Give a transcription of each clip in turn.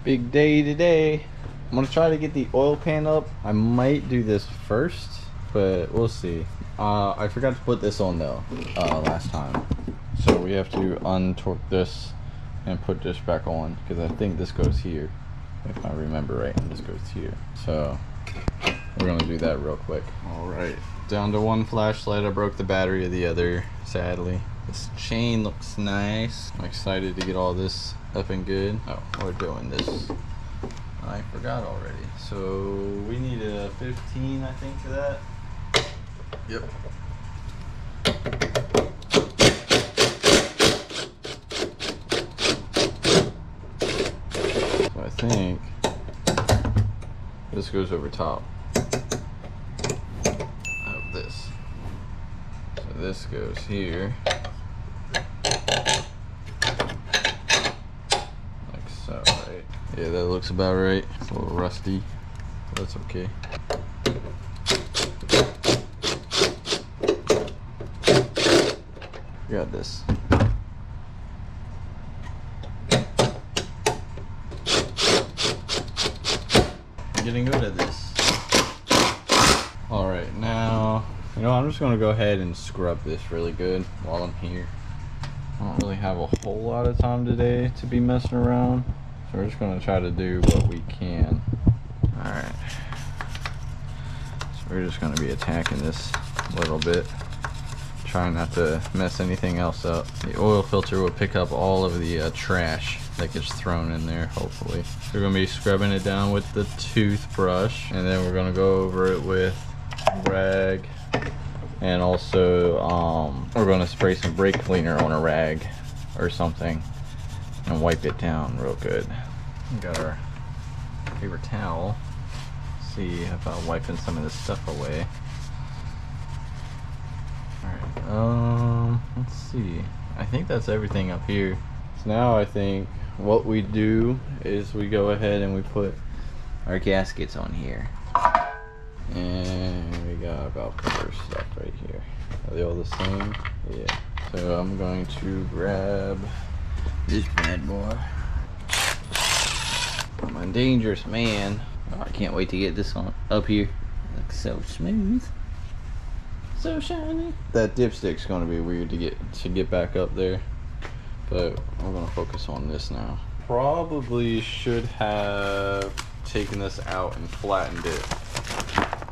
Big day today. I'm gonna try to get the oil pan up. I might do this first, but we'll see. I forgot to put this on though last time, so we have to untorque this and put this back on, because I think this goes here, if I remember right, and this goes here. So we're gonna do that real quick. All right, down to one flashlight. I broke the battery of the other, sadly. This chain looks nice. I'm excited to get all this up and good. Oh, we're doing this. I forgot already. So we need a 15, I think, for that. Yep. So I think this goes over top of this. So this goes here. Like so, right? Yeah, that looks about right. It's a little rusty, but that's okay. Got this. I'm getting good at this. Alright, now, I'm just going to go ahead and scrub this really good while I'm here. I don't really have a whole lot of time today to be messing around, so we're just going to try to do what we can. Alright. So we're just going to be attacking this a little bit. Trying not to mess anything else up. The oil filter will pick up all of the trash that gets thrown in there, hopefully. We're going to be scrubbing it down with the toothbrush, and then we're going to go over it with rag, and also we're going to spray some brake cleaner on a rag or something and wipe it down real good. We got our paper towel. See about wiping some of this stuff away. Let's see. I think that's everything up here. So now I think what we do is we go ahead and we put our gaskets on here. And we got about cover stuff right here. Are they all the same? Yeah. So I'm going to grab this bad boy. I'm a dangerous man. Oh, I can't wait to get this one up here. Looks so smooth. So shiny. That dipstick's gonna be weird to get back up there, but we're gonna focus on this now. Probably should have taken this out and flattened it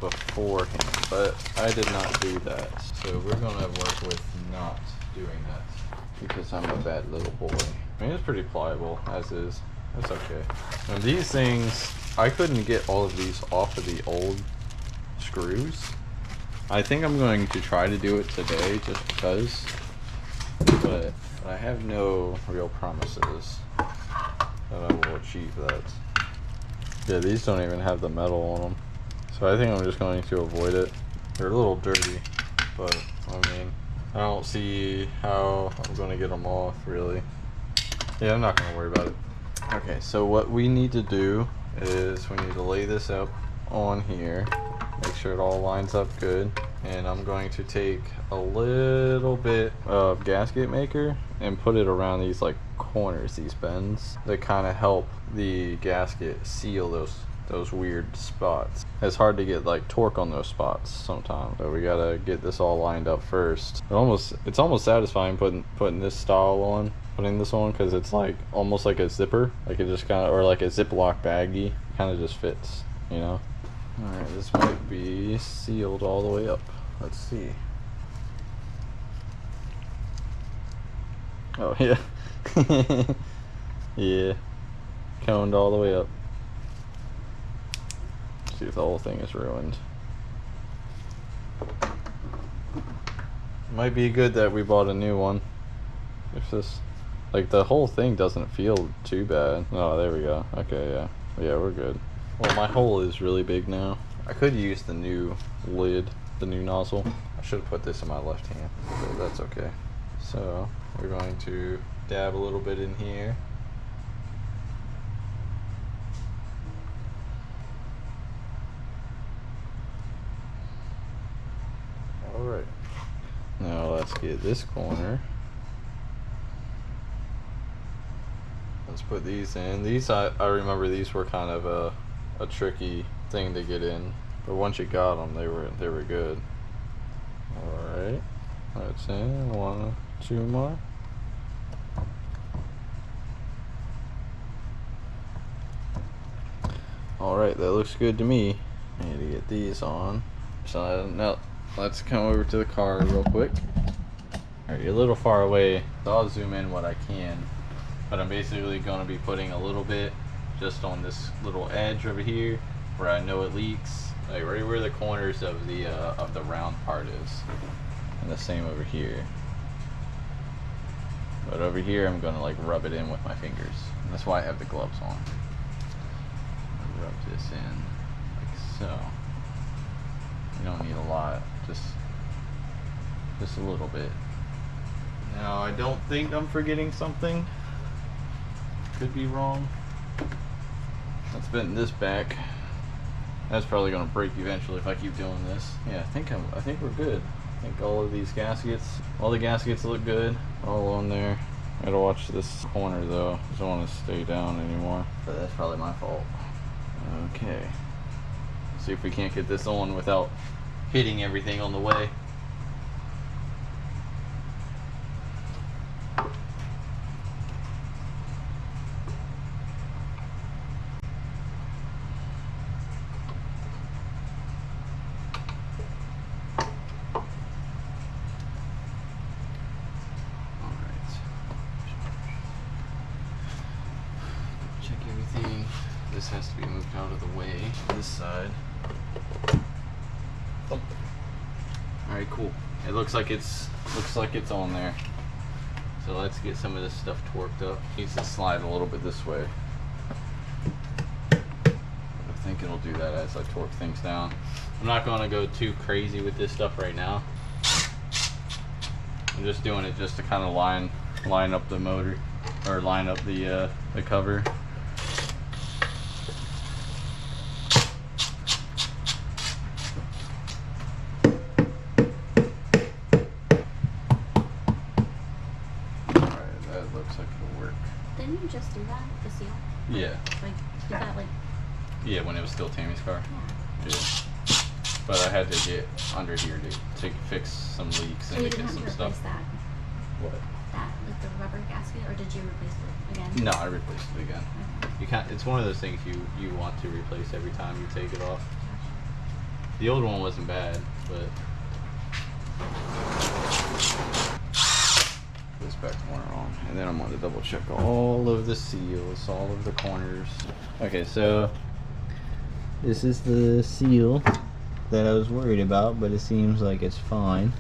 beforehand, but I did not do that. So we're gonna work with not doing that because I'm a bad little boy. I mean, it's pretty pliable as is. That's okay. Now these things, I couldn't get all of these off of the old screws. I think I'm going to try to do it today just because, but I have no real promises that I will achieve that. Yeah, these don't even have the metal on them, so I think I'm just going to avoid it. They're a little dirty, but I mean, I don't see how I'm going to get them off really. Yeah, I'm not going to worry about it. Okay, so what we need to do is we need to lay this up on here. Make sure it all lines up good, and I'm going to take a little bit of gasket maker and put it around these like corners, these bends, that kind of help the gasket seal those weird spots. It's hard to get like torque on those spots sometimes, so we gotta get this all lined up first. It's almost satisfying putting this style on, putting this on, because it's like almost like a zipper, like it just kind of, or like a Ziploc baggie, kind of just fits, you know. Alright, this might be sealed all the way up. Let's see. Oh, yeah. Yeah. Coned all the way up. Let's see if the whole thing is ruined. Might be good that we bought a new one. If this, like, the whole thing doesn't feel too bad. Oh, there we go. Okay, yeah. Yeah, we're good. Well, my hole is really big now. I could use the new lid, the new nozzle. I should have put this in my left hand, but that's okay. So we're going to dab a little bit in here. All right. Now let's get this corner. Let's put these in. These, I remember these were kind of a tricky thing to get in, but once you got them, they were good. All right, that's in. 1, 2 more. All right, that looks good to me. I need to get these on. So now let's come over to the car real quick. All right, you're a little far away, so I'll zoom in what I can. But I'm basically going to be putting a little bit just on this little edge over here where I know it leaks, like right where the corners of the round part is, and the same over here. But over here, I'm going to like rub it in with my fingers. And that's why I have the gloves on. Rub this in like so. You don't need a lot, just a little bit. Now I don't think I'm forgetting something. Could be wrong. Let's bend this back. That's probably gonna break eventually if I keep doing this. Yeah, I think we're good. I think all of these gaskets, all the gaskets look good, all on there. I gotta watch this corner though. I don't want to stay down anymore. But that's probably my fault. Okay. See if we can't get this on without hitting everything on the way. This has to be moved out of the way, this side. Oh. Alright, cool. It looks like it's on there. So let's get some of this stuff torqued up. Needs to slide a little bit this way. I think it'll do that as I torque things down. I'm not going to go too crazy with this stuff right now. I'm just doing it just to kind of line up the motor, or line up the cover. Didn't you just do that, the seal? Yeah. Like, did that like... Yeah, when it was still Tammy's car. Yeah. Yeah. But I had to get under here to fix some leaks and to get some stuff. That? What? That, like the rubber gasket, or did you replace it again? No, I replaced it again. Okay. You can't. It's one of those things you want to replace every time you take it off. The old one wasn't bad, but this back corner on, and then I'm going to double check all of the seals, all of the corners. Okay, so this is the seal that I was worried about, but it seems like it's fine.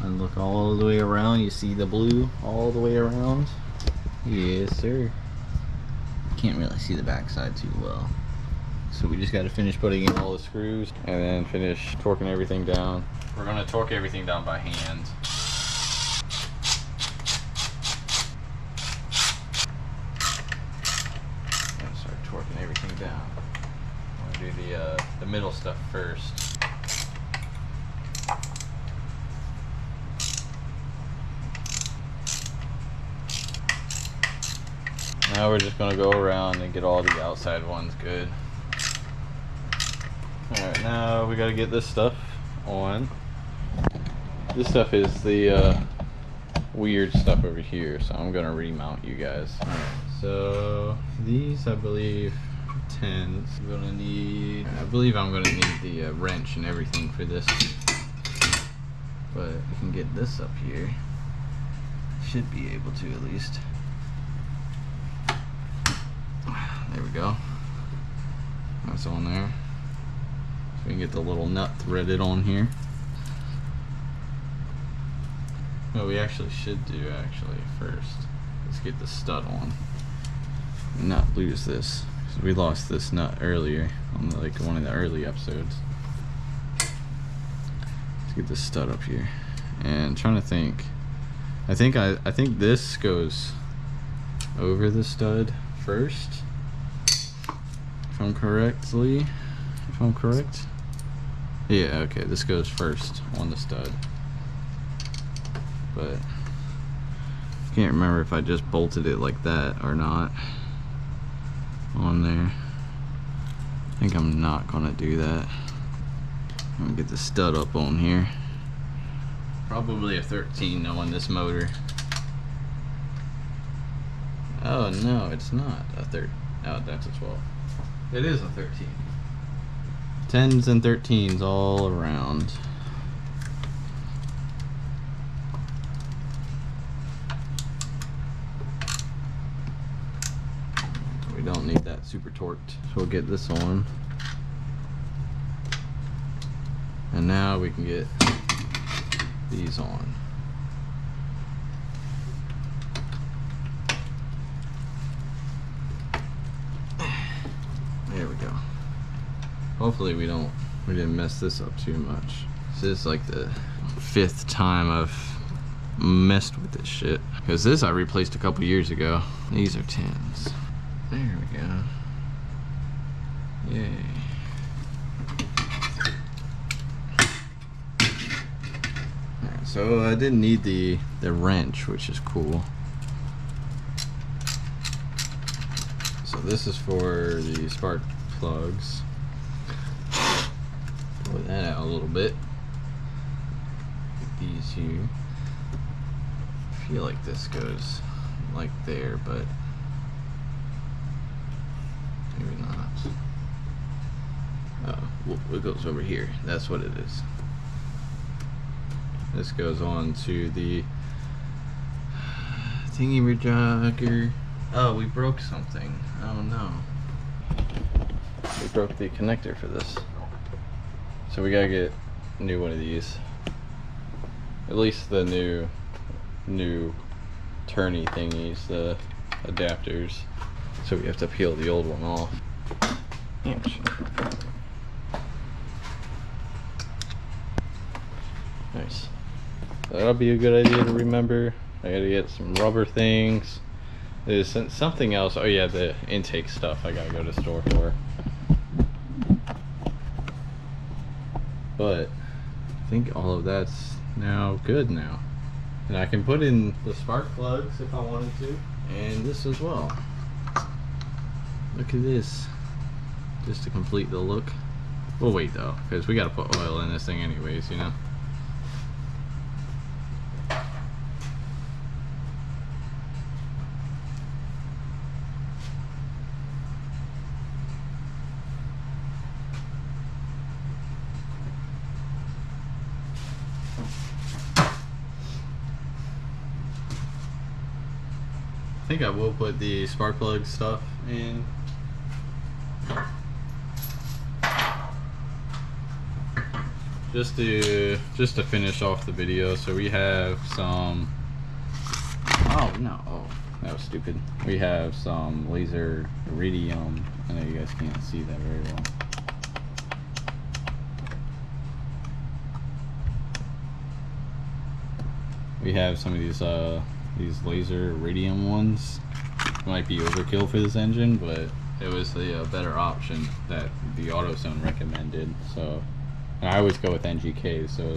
And look all the way around, you see the blue all the way around? Yes, sir. Can't really see the backside too well. So we just got to finish putting in all the screws and then finish torquing everything down. We're going to torque everything down by hand. And start torquing everything down. I'm going to do the middle stuff first. Now we're just going to go around and get all the outside ones good. Alright, now we got to get this stuff on. This stuff is the weird stuff over here, so I'm going to remount you guys. Alright, so these I believe 10s. I'm going to need, I believe I'm going to need the wrench and everything for this. But we can get this up here. Should be able to at least. There we go. That's on there. So we can get the little nut threaded on here. What we actually should do first, let's get the stud on. And not lose this. So we lost this nut earlier on like one of the early episodes. Let's get this stud up here. And trying to think. I think this goes over the stud first. If I'm correct. Yeah, okay, this goes first on the stud. But can't remember if I just bolted it like that or not on there. I think I'm not gonna do that. I'm gonna get the stud up on here. Probably a 13 knowing this motor. Oh no, it's not a 13. Oh, that's a 12. It is a 13. 10s and 13s all around. We don't need that super torqued, so we'll get this on. And now we can get these on. There we go. Hopefully we didn't mess this up too much. This is like the 5th time I've messed with this shit. Because this I replaced a couple years ago. These are 10s. There we go. Yay. Alright, so I didn't need the wrench, which is cool. So this is for the spark plugs. Pull that out a little bit. Get these here. I feel like this goes like there, but maybe not. Oh, well, it goes over here. That's what it is. This goes on to the thingy-majigger. Oh, we broke something. Oh no. We broke the connector for this. So we gotta get a new one of these. At least the new turny thingies, the adapters. So we have to peel the old one off. Ouch. Nice. That'll be a good idea to remember. I gotta get some rubber things. There's something else. Oh yeah, the intake stuff I gotta go to the store for. But I think all of that's now good now. And I can put in the spark plugs if I wanted to. And this as well. Look at this. Just to complete the look. We'll wait though, because we gotta put oil in this thing anyways, you know? I think I will put the spark plug stuff in. Just to finish off the video. So we have some, oh no, oh, that was stupid. We have some laser iridium. I know you guys can't see that very well. We have some of these laser iridium ones. Might be overkill for this engine, but it was the better option that the AutoZone recommended. So and I always go with NGK, so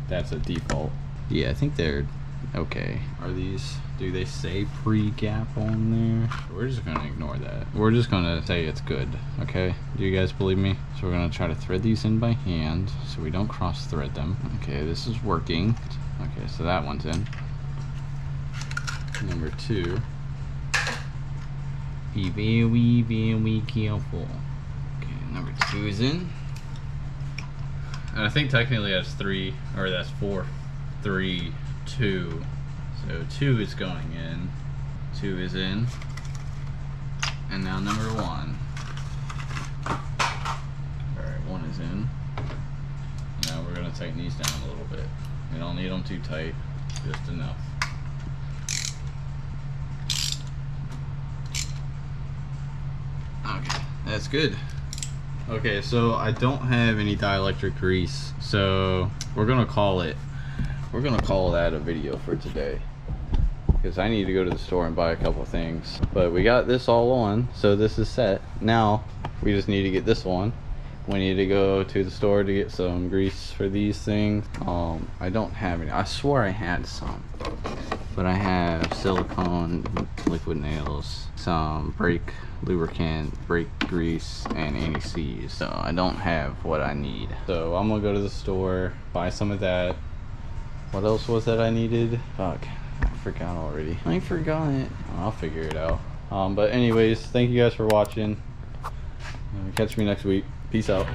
that's a default. Yeah, I think they're okay. Are these, do they say pre-gap on there? We're just gonna ignore that. We're just gonna say it's good, okay? Do you guys believe me? So we're gonna try to thread these in by hand so we don't cross thread them. Okay, this is working. Okay, so that one's in. Number 2. Be very, very careful. Okay, number 2 is in. And I think technically that's 3, or that's 4, 3, 2. So 2 is going in. 2 is in. And now number 1. Alright, 1 is in. Now we're going to tighten these down a little bit. We don't need them too tight, just enough. Okay, that's good. Okay, so I don't have any dielectric grease, so we're gonna call that a video for today, because I need to go to the store and buy a couple of things. But we got this all on, so this is set. Now we just need to get this on. We need to go to the store to get some grease for these things. I don't have any. I swore I had some. but I have silicone liquid nails, some brake lubricant, brake grease, and anti-seize. So I don't have what I need. So I'm gonna go to the store, buy some of that. What else was that I needed? Fuck, I forgot already. I forgot it. I'll figure it out. But anyways, thank you guys for watching. Catch me next week. Peace out.